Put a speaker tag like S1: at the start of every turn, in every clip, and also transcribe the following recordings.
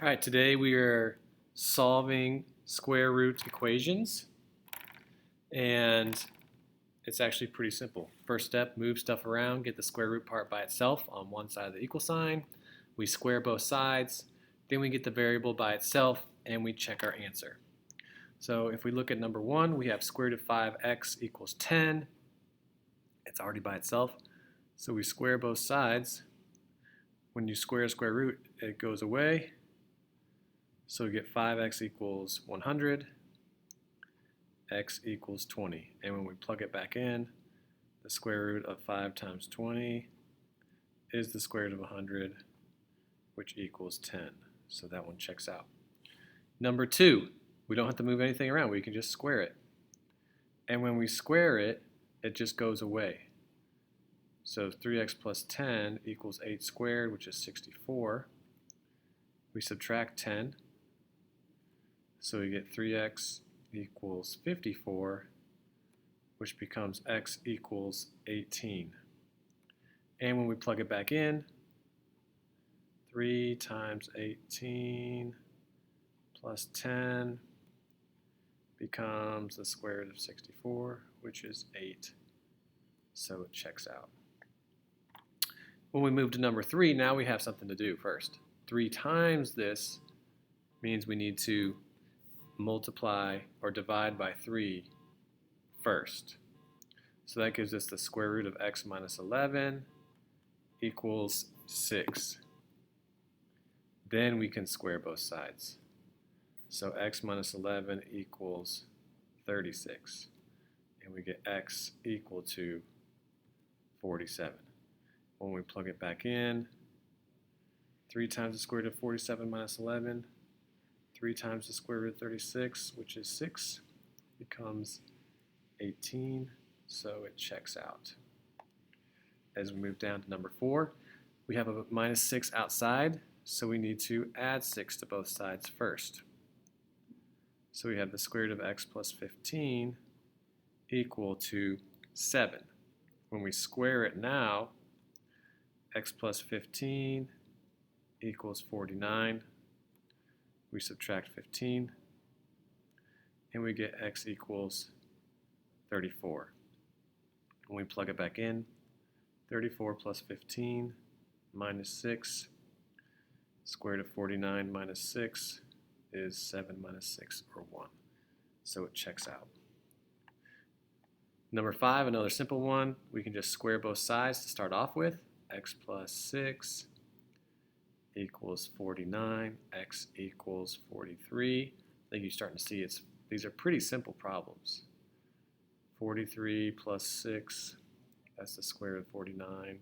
S1: All right, today we are solving square root equations, and it's actually pretty simple. First step, move stuff around, get the square root part by itself on one side of the equal sign. We square both sides, then we get the variable by itself, and we check our answer. So if we look at number 1, we have square root of 5x equals 10. It's already by itself, so we square both sides. When you square square root, it goes away. So we get 5x equals 100, x equals 20. And when we plug it back in, the square root of 5 times 20 is the square root of 100, which equals 10. So that one checks out. Number 2, we don't have to move anything around. We can just square it. And when we square it, it just goes away. So 3x plus 10 equals 8 squared, which is 64. We subtract 10. So we get 3x equals 54, which becomes x equals 18. And when we plug it back in, 3 times 18 plus 10 becomes the square root of 64, which is 8. So it checks out. When we move to number 3, now we have something to do first. 3 times this means we need to multiply or divide by 3 first. So that gives us the square root of x minus 11 equals 6. Then we can square both sides. So x minus 11 equals 36. And we get x equal to 47. When we plug it back in, 3 times the square root of 47 minus 11, 3 times the square root of 36, which is 6, becomes 18, so it checks out. As we move down to number 4, we have a minus 6 outside, so we need to add 6 to both sides first. So we have the square root of x plus 15 equal to 7. When we square it now, x plus 15 equals 49. We subtract 15, and we get x equals 34. When we plug it back in, 34 plus 15 minus 6, square root of 49 minus 6 is 7 minus 6, or 1. So it checks out. Number 5, another simple one. We can just square both sides to start off with. X plus 6 equals 49, x equals 43. I think you're starting to see these are pretty simple problems. 43 plus 6, that's the square root of 49,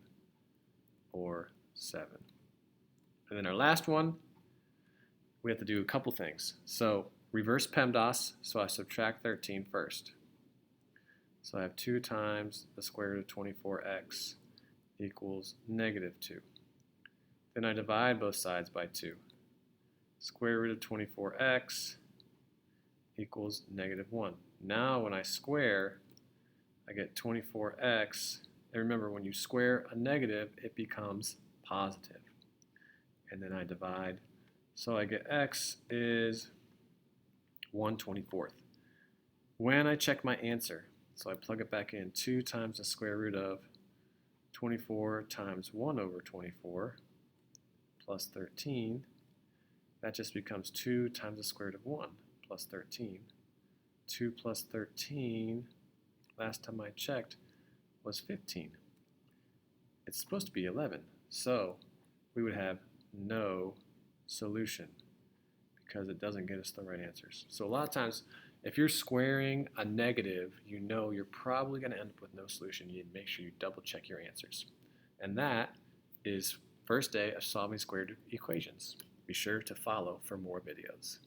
S1: or 7. And then our last one, we have to do a couple things. So reverse PEMDAS, so I subtract 13 first. So I have 2 times the square root of 24x equals negative 2. Then I divide both sides by 2. Square root of 24x equals negative 1. Now when I square, I get 24x. And remember, when you square a negative, it becomes positive. And then I divide. So I get x is 1/24. When I check my answer, so I plug it back in, 2 times the square root of 24 times 1 over 24 plus 13, that just becomes 2 times the square root of 1 plus 13. 2 plus 13, last time I checked, was 15. It's supposed to be 11, so we would have no solution because it doesn't get us the right answers. So a lot of times, if you're squaring a negative, you know you're probably going to end up with no solution. You need to make sure you double check your answers. And that is first day of solving square root equations. Be sure to follow for more videos.